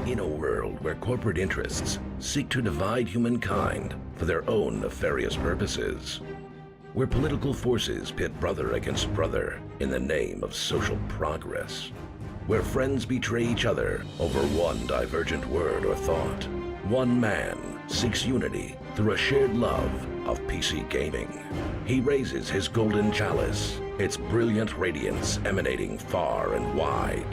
In a world where corporate interests seek to divide humankind for their own nefarious purposes, where political forces pit brother against brother in the name of social progress, where friends betray each other over one divergent word or thought, one man seeks unity through a shared love of PC gaming. He raises his golden chalice, its brilliant radiance emanating far and wide,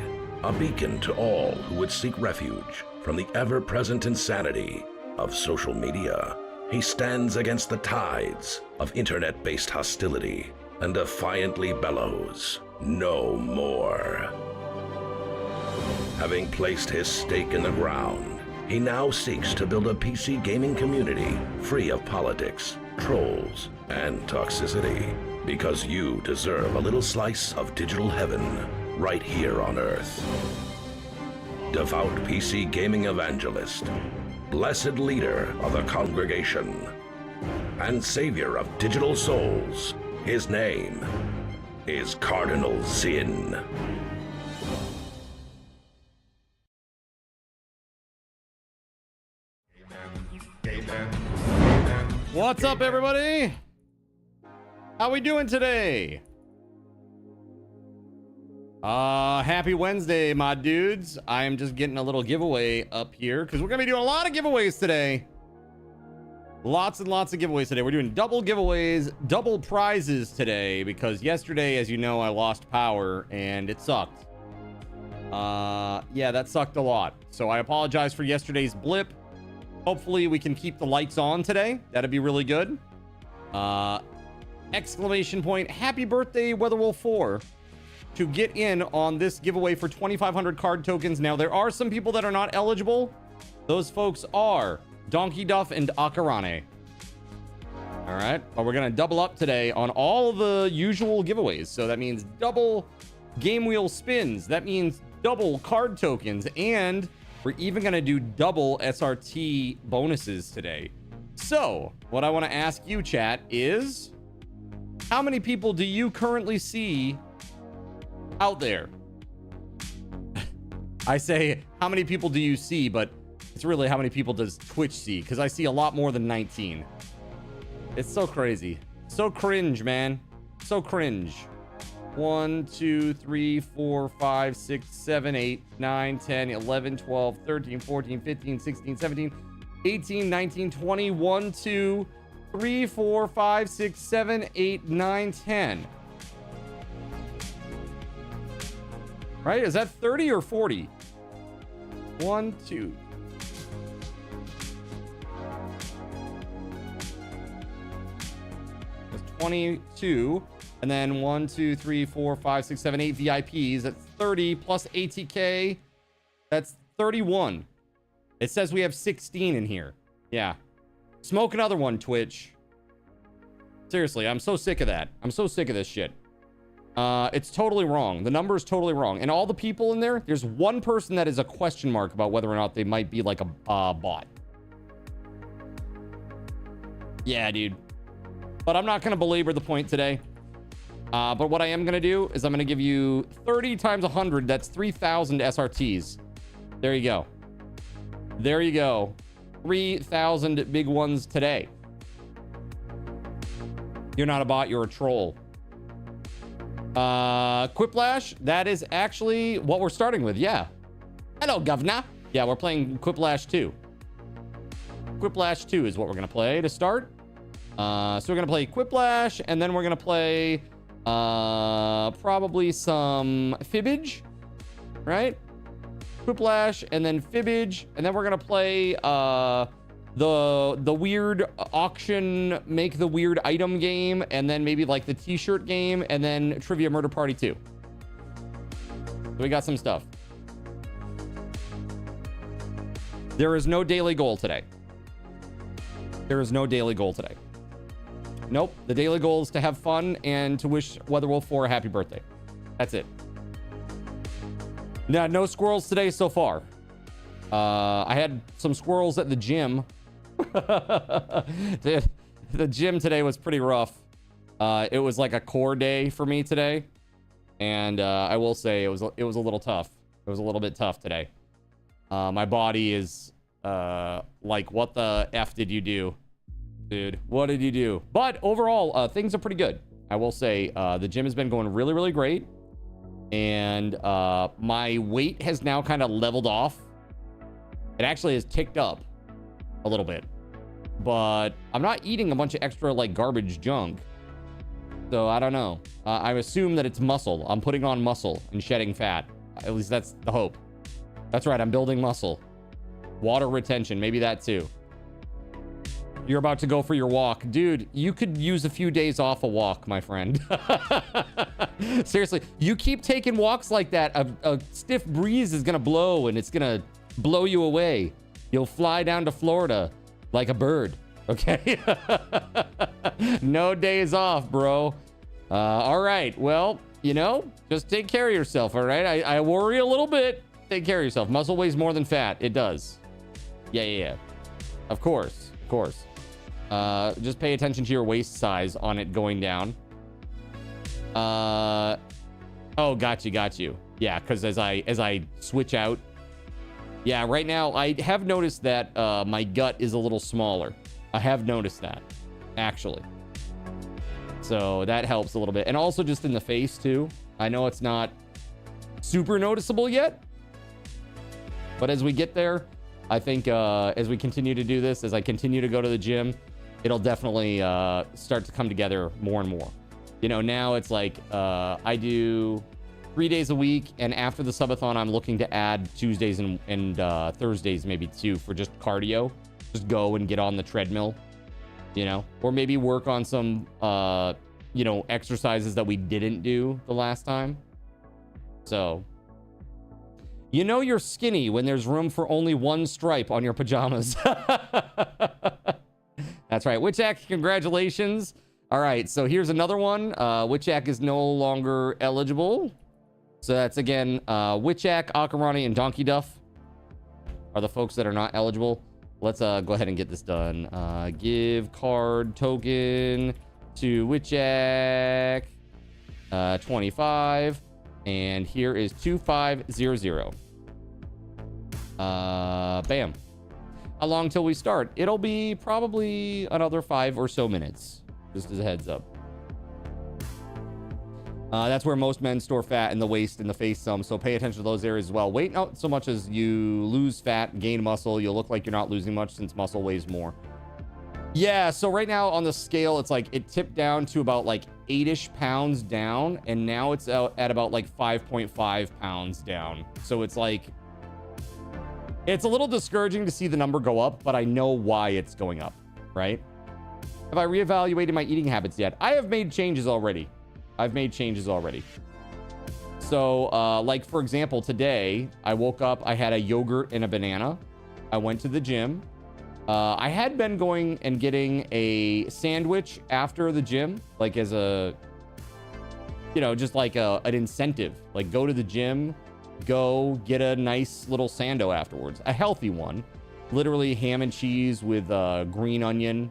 a beacon to all who would seek refuge from the ever-present insanity of social media. He stands against the tides of internet-based hostility and defiantly bellows, "No more." Having placed his stake in the ground, he now seeks to build a PC gaming community free of politics, trolls, and toxicity, because you deserve a little slice of digital heaven right here on Earth. Devout PC gaming evangelist, blessed leader of the congregation, and savior of digital souls, his name is Cardinal Sin. What's up, everybody? How we doing today? Happy Wednesday, my dudes. I am just getting a little giveaway up here because we're gonna be doing a lot of giveaways today. Lots and lots of giveaways today. We're doing double giveaways, double prizes today because yesterday, as you know, I lost power and it sucked. Yeah, that sucked a lot. So I apologize for yesterday's blip. Hopefully we can keep the lights on today. That'd be really good. Exclamation point, happy birthday, WeatherWolf4, to get in on this giveaway for 2,500 card tokens. Now, there are some people that are not eligible. Those folks are Donkey Duff and Akarane. All right, but we're gonna double up today on all the usual giveaways. So that means double game wheel spins. That means double card tokens, and we're even gonna do double SRT bonuses today. So what I want to ask you, chat, is how many people do you currently see out there? I say, how many people do you see? But it's really how many people does Twitch see? Because I see a lot more than 19. It's so crazy. So cringe, man. So cringe. 1, 2, 3, 4, 5, 6, 7, 8, 9, 10, 11, 12, 13, 14, 15, 16, 17, 18, 19, 20, 1, 2, 3, 4, 5, 6, 7, 8, 9, 10. Right? Is that 30 or 40? 1, 2. That's 22. And then 1, 2, 3, 4, 5, 6, 7, 8 VIPs. That's 30 plus ATK. That's 31. It says we have 16 in here. Yeah. Smoke another one, Twitch. Seriously, I'm so sick of that. I'm so sick of this shit. It's totally wrong. The number is totally wrong. And all the people in there, there's one person that is a question mark about whether or not they might be like a bot. Yeah, dude. But I'm not going to belabor the point today. But what I am going to do is I'm going to give you 30 times 100. That's 3,000 SRTs. There you go. There you go. 3,000 big ones today. You're not a bot, you're a troll. Quiplash, that is actually what we're starting with. Yeah. Hello, governor. Yeah, we're playing Quiplash 2. Quiplash 2 is what we're going to play to start. So we're going to play Quiplash, and then we're going to play probably some Fibbage, right? Quiplash, and then Fibbage, and then we're going to play the weird auction, make the weird item game, and then maybe like the t-shirt game, and then Trivia Murder Party 2. So we got some stuff. There is no daily goal today. There is no daily goal today. Nope. The daily goal is to have fun and to wish WeatherWolf4 a happy birthday. That's it. Now, no squirrels today so far. I had some squirrels at the gym. The gym today was pretty rough. It was like a core day for me today, and I will say it was a little tough. It was a little bit tough today. My body is like, what the F did you do? Dude, what did you do? But overall, things are pretty good. I will say the gym has been going really, really great. And my weight has now kind of leveled off. It actually has ticked up a little bit. But I'm not eating a bunch of extra, like, garbage junk. So I don't know. I assume that it's muscle. I'm putting on muscle and shedding fat. At least that's the hope. That's right. I'm building muscle. Water retention. Maybe that too. You're about to go for your walk. Dude, you could use a few days off a walk, my friend. Seriously, you keep taking walks like that, a stiff breeze is going to blow and it's going to blow you away. You'll fly down to Florida like a bird, okay? No days off, bro. All right, well, you know, just take care of yourself, all right? I worry a little bit. Take care of yourself. Muscle weighs more than fat. It does. Yeah. Of course. Just pay attention to your waist size on it going down. Oh, got you. Yeah, because as I switch out. Yeah, right now I have noticed that my gut is a little smaller. I have noticed that, actually. So that helps a little bit. And also just in the face too. I know it's not super noticeable yet, but as we get there, I think as we continue to do this, as I continue to go to the gym, it'll definitely start to come together more and more. You know, now it's like I do 3 days a week, and after the subathon, I'm looking to add Tuesdays and Thursdays maybe too for just cardio. Just go and get on the treadmill, you know, or maybe work on some you know, exercises that we didn't do the last time. So, you know, you're skinny when there's room for only one stripe on your pajamas. That's right. Witchak, congratulations. All right, so here's another one. Witchak is no longer eligible. So that's, again, Witchak, Akarani, and Donkey Duff are the folks that are not eligible. Let's go ahead and get this done. Give card token to Witchak. 25. And here is 2500. Bam. How long till we start? It'll be probably another 5 or so minutes. Just as a heads up. That's where most men store fat in the waist and the face some, so pay attention to those areas as well. Weight not so much as you lose fat, gain muscle. You'll look like you're not losing much since muscle weighs more. Yeah, so right now on the scale, it's like it tipped down to about like 8-ish pounds down, and now it's out at about like 5.5 pounds down. So it's like, it's a little discouraging to see the number go up, but I know why it's going up, right? Have I reevaluated my eating habits yet? I have made changes already. So, like, for example, today, I woke up, I had a yogurt and a banana. I went to the gym. I had been going and getting a sandwich after the gym, like as a, you know, just like an incentive. Like, go to the gym, go get a nice little sando afterwards. A healthy one. Literally ham and cheese with green onion,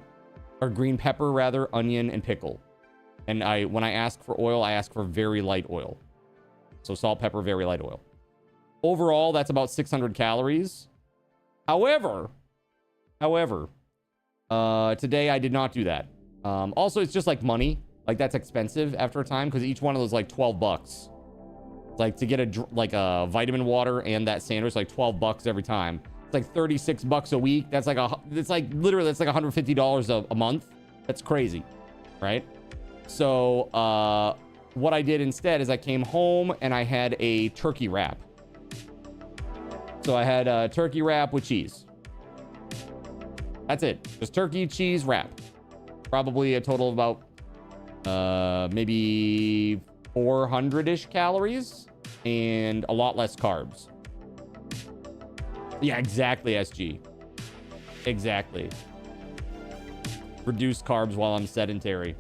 or green pepper, rather, onion, and pickle. And when I ask for oil, I ask for very light oil. So salt, pepper, very light oil. Overall, that's about 600 calories. However, today I did not do that. Also, it's just like money. Like, that's expensive after a time, because each one of those is like 12 bucks. Like, to get a vitamin water and that sandwich, like 12 bucks every time. It's like 36 bucks a week. That's like literally, that's like $150 a month. That's crazy, right? So, what I did instead is I came home and I had a turkey wrap. So I had a turkey wrap with cheese. That's it. Just turkey, cheese, wrap. Probably a total of about, maybe 400-ish calories and a lot less carbs. Yeah, exactly, SG. Exactly. Reduce carbs while I'm sedentary.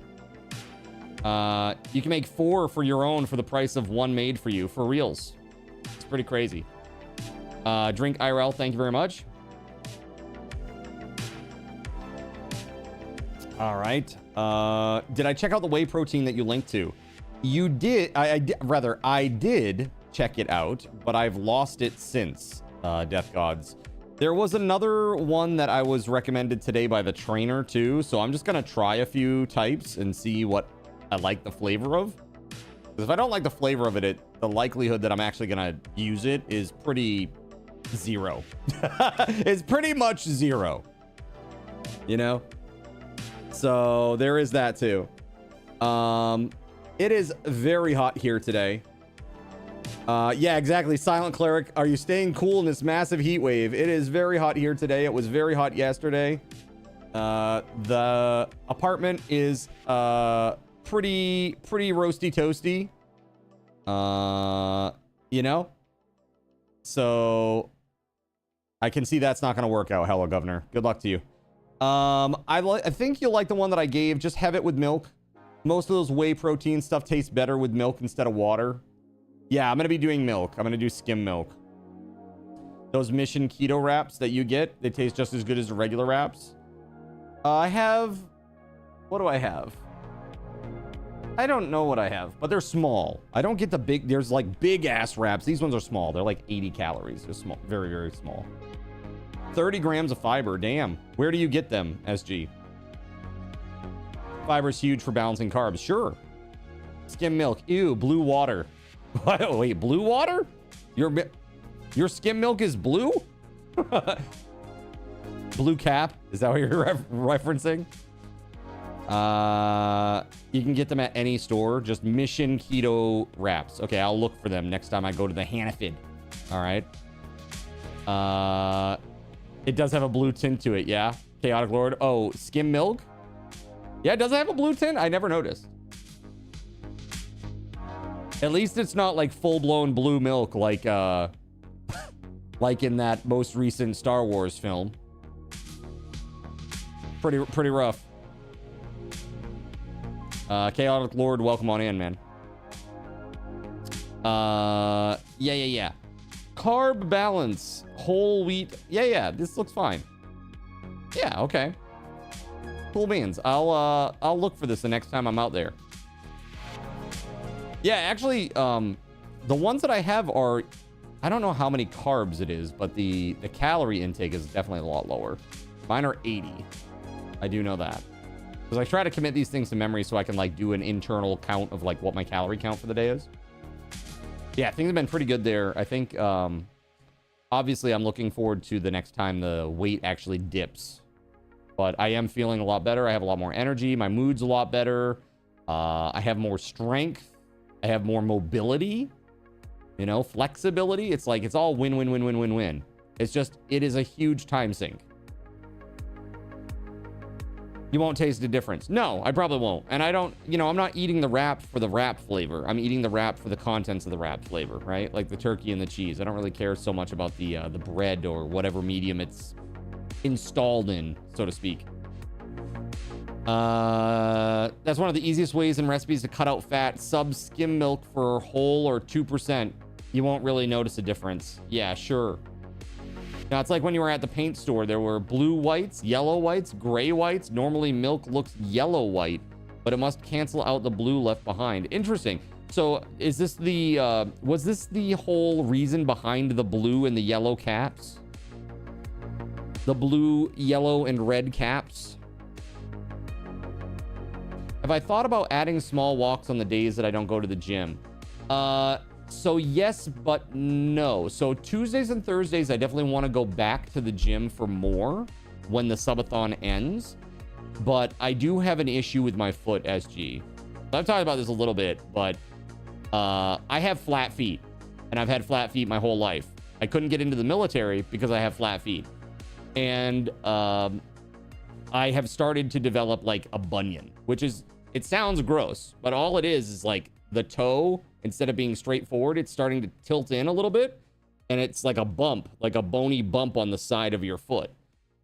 You can make 4 for your own for the price of 1 made for you, for reals. It's pretty crazy. Drink IRL, thank you very much. All right. Did I check out the whey protein that you linked to? You did. I did check it out, but I've lost it since. Death Gods. There was another one that I was recommended today by the trainer too, so I'm just gonna try a few types and see what I like the flavor of. Because if I don't like the flavor of it, the likelihood that I'm actually gonna use it is pretty zero. It's pretty much zero, you know. So there is that too. It is very hot here today. Yeah, exactly. Silent Cleric, are you staying cool in this massive heat wave? It is very hot here today. It was very hot yesterday. The apartment is pretty roasty toasty. You know? So I can see that's not going to work out. Hello, Governor. Good luck to you. I think you'll like the one that I gave. Just have it with milk. Most of those whey protein stuff tastes better with milk instead of water. Yeah, I'm going to be doing milk. I'm going to do skim milk. Those Mission Keto wraps that you get, they taste just as good as the regular wraps. I have... What do I have? I don't know what I have, but they're small. I don't get the big... There's like big ass wraps. These ones are small. They're like 80 calories. They're small. Very, very small. 30 grams of fiber. Damn. Where do you get them, SG? Fiber's huge for balancing carbs. Sure. Skim milk. Ew, blue water. Wait, blue water? Your skim milk is blue? Blue cap? Is that what you're referencing? You can get them at any store. Just Mission Keto wraps. Okay, I'll look for them next time I go to the Hannaford. All right. It does have a blue tint to it, yeah. Chaotic Lord. Oh, skim milk? Yeah, does it have a blue tint? I never noticed. At least it's not like full-blown blue milk like like in that most recent Star Wars film. Pretty rough. Chaotic Lord, welcome on in, man. Yeah. Carb balance, whole wheat. Yeah, this looks fine. Yeah, okay. Cool beans. I'll look for this the next time I'm out there. Yeah, actually, the ones that I have are, I don't know how many carbs it is, but the calorie intake is definitely a lot lower. Mine are 80. I do know that. Because I try to commit these things to memory so I can like do an internal count of like what my calorie count for the day is. Yeah, things have been pretty good there. I think, obviously I'm looking forward to the next time the weight actually dips. But I am feeling a lot better. I have a lot more energy. My mood's a lot better. I have more strength. I have more mobility, you know, flexibility. It's like, it's all win. It's just, it is a huge time sink. You won't taste the difference. No, I probably won't. And I don't, you know, I'm not eating the wrap for the wrap flavor. I'm eating the wrap for the contents of the wrap flavor, right? Like the turkey and the cheese. I don't really care so much about the bread or whatever medium it's installed in, so to speak. That's one of the easiest ways in recipes to cut out fat. Sub skim milk for whole or 2%. You won't really notice a difference. Yeah, sure. Now, it's like when you were at the paint store, there were blue whites, yellow whites, gray whites. Normally, milk looks yellow white, but it must cancel out the blue left behind. Interesting. So is this the, was this the whole reason behind the blue and the yellow caps? The blue, yellow, and red caps? Have I thought about adding small walks on the days that I don't go to the gym? So yes, but no. So Tuesdays and Thursdays, I definitely want to go back to the gym for more when the subathon ends. But I do have an issue with my foot, SG. So I've talked about this a little bit, but I have flat feet. And I've had flat feet my whole life. I couldn't get into the military because I have flat feet. And I have started to develop like a bunion, which is, it sounds gross, but all it is like the toe, instead of being straightforward, it's starting to tilt in a little bit. And it's like a bump, like a bony bump on the side of your foot.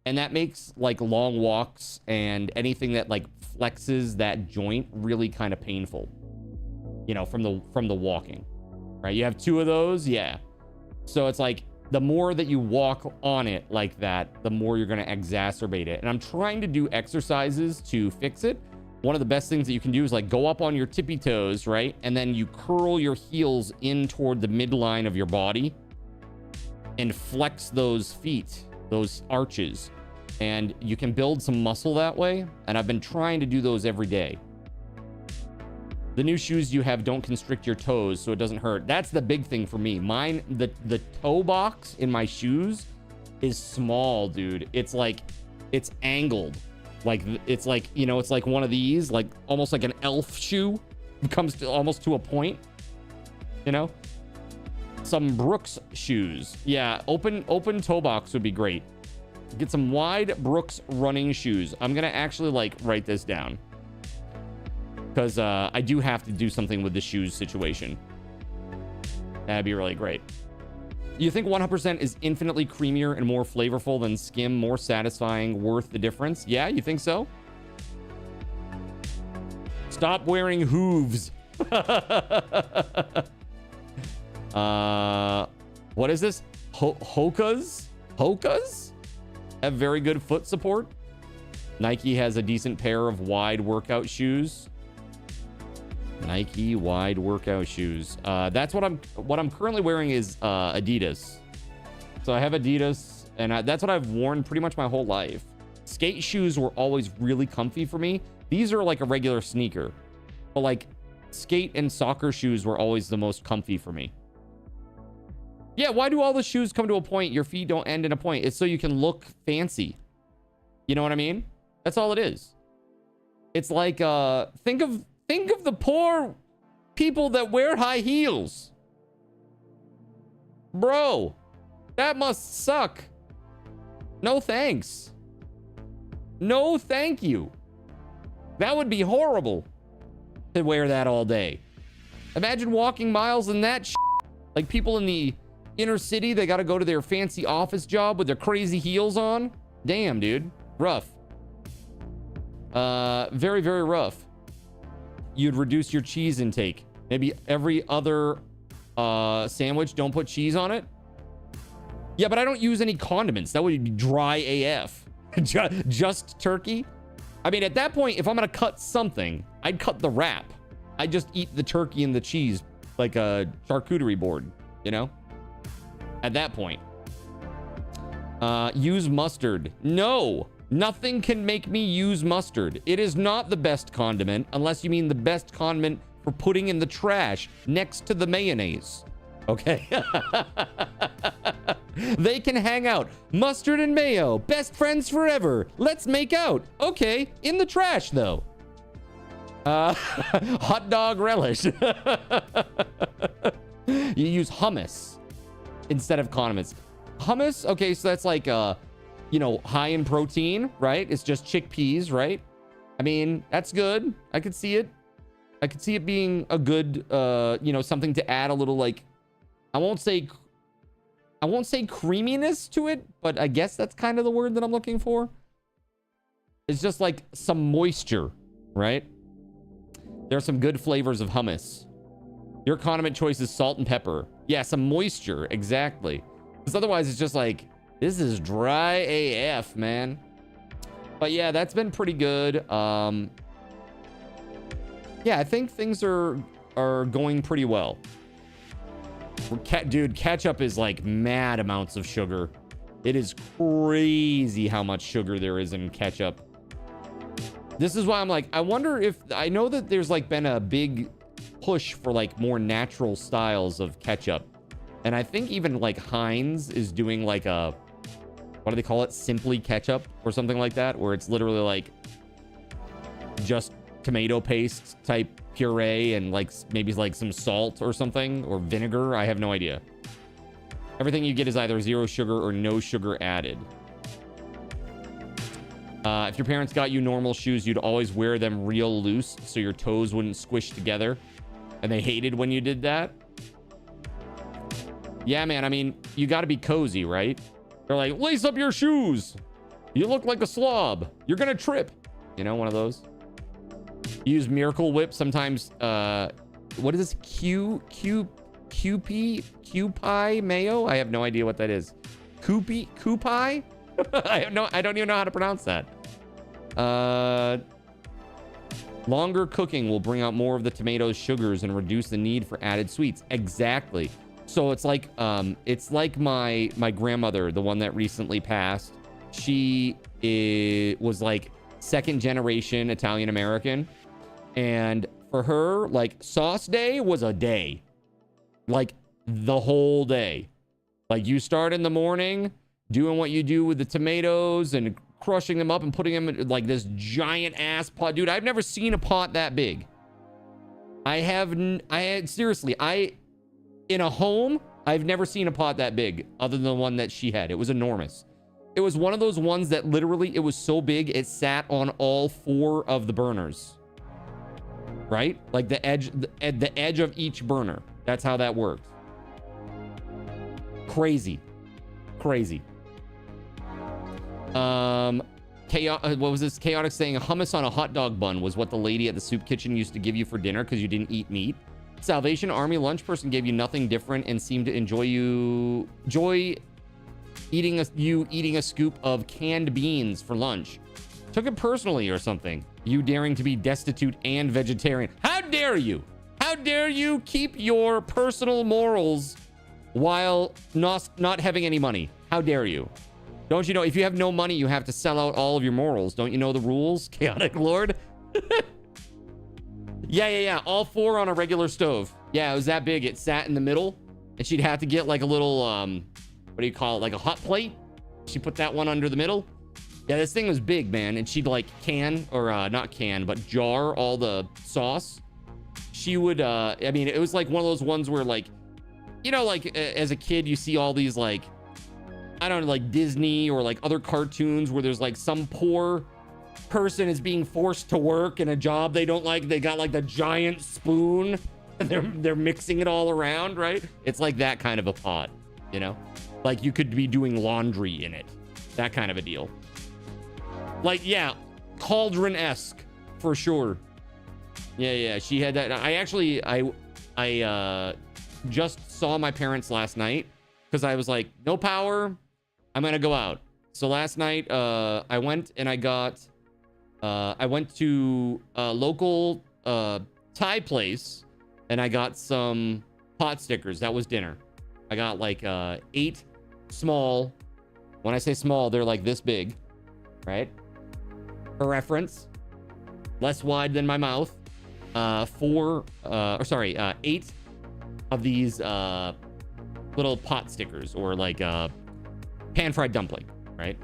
And that makes like long walks and anything that like flexes that joint really kind of painful, you know, from the walking, right? You have two of those. Yeah. So it's like, the more that you walk on it like that, the more you're going to exacerbate it. And I'm trying to do exercises to fix it. One of the best things that you can do is like go up on your tippy toes, right? And then you curl your heels in toward the midline of your body. and flex those feet, those arches. And you can build some muscle that way. And I've been trying to do those every day. The new shoes you have don't constrict your toes, so it doesn't hurt. That's the big thing for me. Mine, the toe box in my shoes is small, dude. It's like, it's angled. Like, it's like, you know, it's like one of these, like almost like an elf shoe. It comes to almost to a point, you know? Some Brooks shoes. Yeah, open toe box would be great. Get some wide Brooks running shoes. I'm gonna actually like write this down, because I do have to do something with the shoes situation. That'd be really great. You think 100% is infinitely creamier and more flavorful than skim, more satisfying, worth the difference? Yeah, you think so? Stop wearing hooves. What is this? Hokas? Hokas? Have very good foot support. Nike has a decent pair of wide workout shoes. Nike wide workout shoes. That's what I'm currently wearing is Adidas. So I have Adidas, and that's what I've worn pretty much my whole life. Skate shoes were always really comfy for me. These are like a regular sneaker, but like skate and soccer shoes were always the most comfy for me. Yeah, why do all the shoes come to a point? Your feet don't end in a point. It's so you can look fancy. You know what I mean? That's all it is. It's like think of the poor people that wear high heels. Bro, that must suck. No thanks. No thank you. That would be horrible to wear that all day. Imagine walking miles in that shit. Like people in the inner city, they got to go to their fancy office job with their crazy heels on. Damn, dude. Rough. Very, very rough. You'd reduce your cheese intake. Maybe every other sandwich, don't put cheese on it. Yeah, but I don't use any condiments. That would be dry AF. Just turkey. I mean, at that point, if I'm going to cut something, I'd cut the wrap. I'd just eat the turkey and the cheese like a charcuterie board, you know? At that point. Use mustard. No, nothing can make me use mustard. It is not the best condiment, unless you mean the best condiment for putting in the trash next to the mayonnaise. Okay? They can hang out. Mustard and mayo, best friends forever. Let's make out. Okay, in the trash though. Hot dog relish. You use hummus instead of condiments. Hummus, okay, so that's like you know, high in protein, right? It's just chickpeas, right? I mean, that's good. I could see it. I could see it being a good you know, something to add a little, like, I won't say creaminess to it, but I guess that's kind of the word that I'm looking for. It's just like some moisture, right? There are some good flavors of hummus. Your condiment choice is salt and pepper. Yeah, some moisture, exactly. Because otherwise it's just like, this is dry AF, man. But yeah, that's been pretty good. Yeah, I think things are going pretty well. Dude, ketchup is like mad amounts of sugar. It is crazy how much sugar there is in ketchup. This is why I'm like, I wonder if, I know that there's like been a big push for like more natural styles of ketchup. And I think even like Heinz is doing like a, what do they call it? Simply ketchup or something like that, where it's literally like just tomato paste type puree and like maybe like some salt or something, or vinegar. I have no idea. Everything you get is either zero sugar or no sugar added. If your parents got you normal shoes, you'd always wear them real loose so your toes wouldn't squish together. And they hated when you did that. Yeah, man. I mean, you got to be cozy, right? They're like, lace up your shoes. You look like a slob. You're going to trip. You know, one of those. Use Miracle Whip sometimes. What is this? Kewpie mayo? I have no idea what that is. Kewpie? I don't even know how to pronounce that. Longer cooking will bring out more of the tomatoes' sugars and reduce the need for added sweets. Exactly. So it's like my grandmother, the one that recently passed. She was like second generation Italian American, and for her, like, sauce day was a day, like the whole day. Like, you start in the morning doing what you do with the tomatoes and crushing them up and putting them in like this giant ass pot. Dude, I've never seen a pot that big. Seriously, in a home, I've never seen a pot that big other than the one that she had. It was enormous. It was one of those ones that literally, it was so big, it sat on all 4 of the burners. Right? Like the edge of each burner. That's how that works. Crazy. Crazy. What was this? Chaotic saying hummus on a hot dog bun was what the lady at the soup kitchen used to give you for dinner because you didn't eat meat. Salvation Army lunch person gave you nothing different and seemed to enjoy eating a scoop of canned beans for lunch. Took it personally or something. You daring to be destitute and vegetarian. How dare you? How dare you keep your personal morals while not having any money? How dare you? Don't you know if you have no money, you have to sell out all of your morals? Don't you know the rules, Chaotic Lord? Yeah. All 4 on a regular stove. Yeah, it was that big. It sat in the middle, and she'd have to get like a little, what do you call it? Like a hot plate. She put that one under the middle. Yeah, this thing was big, man. And she'd like not can, but jar all the sauce. She would, I mean, it was like one of those ones where like, you know, like as a kid, you see all these like, I don't know, like Disney or like other cartoons where there's like some poor person is being forced to work in a job they don't like. They got like the giant spoon and they're mixing it all around, right? It's like that kind of a pot, you know? Like you could be doing laundry in it. That kind of a deal. Like, yeah, cauldron-esque for sure. Yeah, she had that. I just saw my parents last night because I was like, no power, I'm gonna go out. So last night, I went and I went to a local Thai place and I got some pot stickers. That was dinner. I got like 8 small. When I say small, they're like this big, right? For reference, less wide than my mouth. 8 of these little pot stickers, or like pan-fried dumpling, right?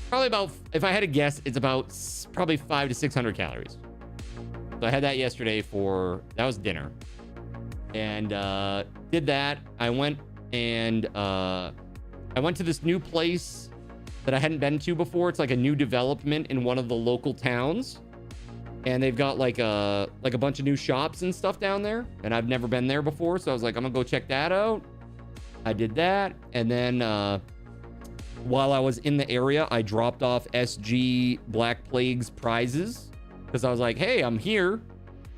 Probably about, if I had to guess, it's about probably 500 to 600 calories. So I had that yesterday that was dinner. And did that. I went to this new place that I hadn't been to before. It's like a new development in one of the local towns. And they've got like a bunch of new shops and stuff down there. And I've never been there before. So I was like, I'm gonna go check that out. I did that. And then while I was in the area, I dropped off SG Black Plague's prizes. Because I was like, hey, I'm here.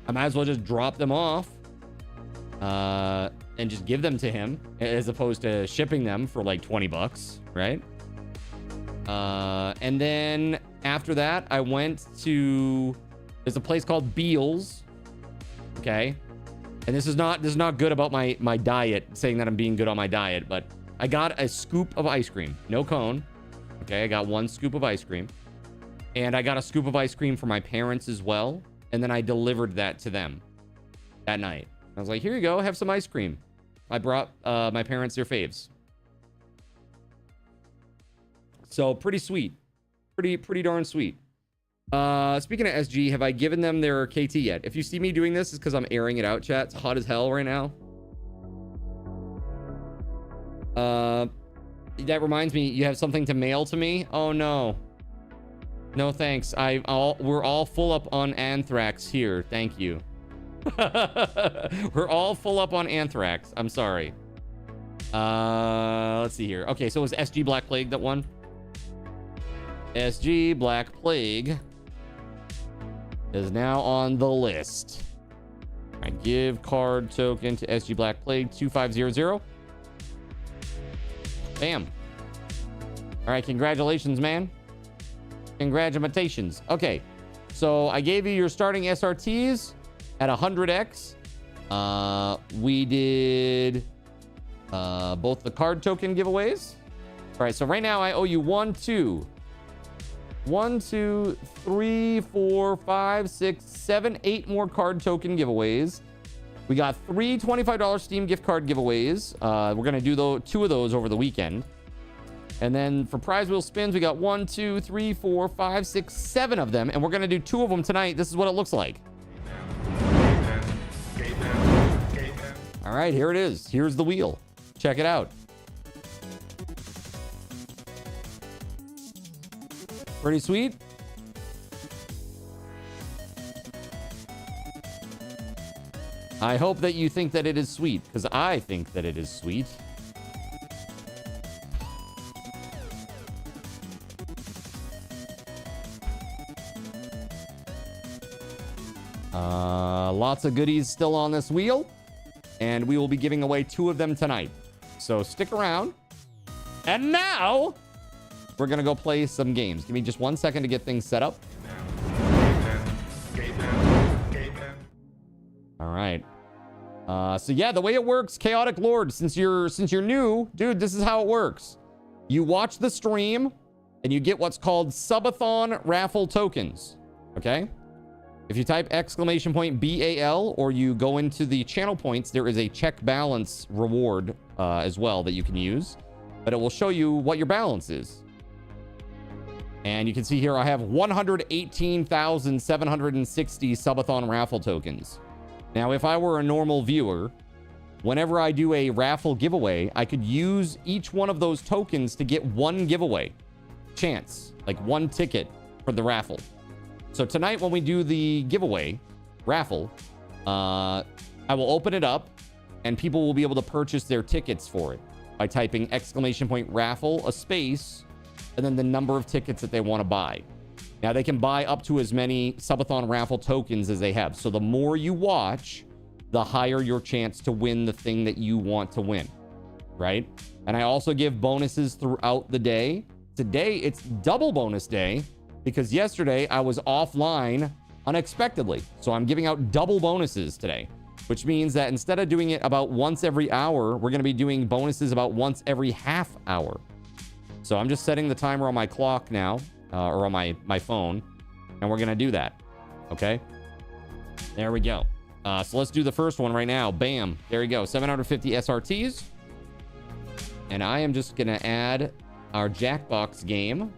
I might as well just drop them off. And just give them to him. As opposed to shipping them for like 20 bucks, right? And then after that, I went to... There's a place called Beals. Okay. And this is not good about my diet, saying that I'm being good on my diet, but I got a scoop of ice cream. No cone. Okay, I got 1 scoop of ice cream. And I got a scoop of ice cream for my parents as well. And then I delivered that to them that night. I was like, here you go, have some ice cream. I brought my parents their faves. So pretty sweet. Pretty darn sweet. Speaking of SG, have I given them their KT yet? If you see me doing this, it's because I'm airing it out, chat. It's hot as hell right now. That reminds me, you have something to mail to me? Oh no. No thanks. We're all full up on anthrax here. Thank you. We're all full up on anthrax. I'm sorry. Let's see here. Okay, so it was SG Black Plague that won. SG Black Plague is now on the list. I give card token to SG Black Plague 2500. Bam. All right, congratulations, man. Congratulations. Okay, so I gave you your starting SRTs at 100x. We did both the card token giveaways. All right, so right now I owe you 1, 2, 3, 4, 5, 6, 7, 8 more card token giveaways. We got 3 $25 Steam gift card giveaways. We're going to do 2 of those over the weekend. And then for prize wheel spins, we got 1, 2, 3, 4, 5, 6, 7 of them. And we're going to do 2 of them tonight. This is what it looks like. All right, here it is. Here's the wheel. Check it out. Pretty sweet. I hope that you think that it is sweet, because I think that it is sweet. Lots of goodies still on this wheel, and we will be giving away 2 of them tonight. So stick around. And now we're gonna go play some games. Give me just 1 second to get things set up. All right. So yeah, the way it works, Chaotic Lord, since you're new, dude, this is how it works. You watch the stream and you get what's called Subathon raffle tokens. Okay? If you type !BAL or you go into the channel points, there is a check balance reward as well that you can use, but it will show you what your balance is. And you can see here I have 118,760 Subathon raffle tokens. Now, if I were a normal viewer, whenever I do a raffle giveaway, I could use each one of those tokens to get 1 giveaway chance, like 1 ticket for the raffle. So tonight when we do the giveaway raffle, I will open it up and people will be able to purchase their tickets for it by typing !raffle, a space, and then the number of tickets that they want to buy. Now, they can buy up to as many Subathon raffle tokens as they have. So the more you watch, the higher your chance to win the thing that you want to win, right? And I also give bonuses throughout the day. Today, it's double bonus day because yesterday I was offline unexpectedly. So I'm giving out double bonuses today, which means that instead of doing it about once every hour, we're going to be doing bonuses about once every half hour. So I'm just setting the timer on my clock now. Or on my phone, and we're gonna do that. Okay, there we go. So let's do the first one right now. Bam, there we go. 750 SRTs, and I am just gonna add our Jackbox game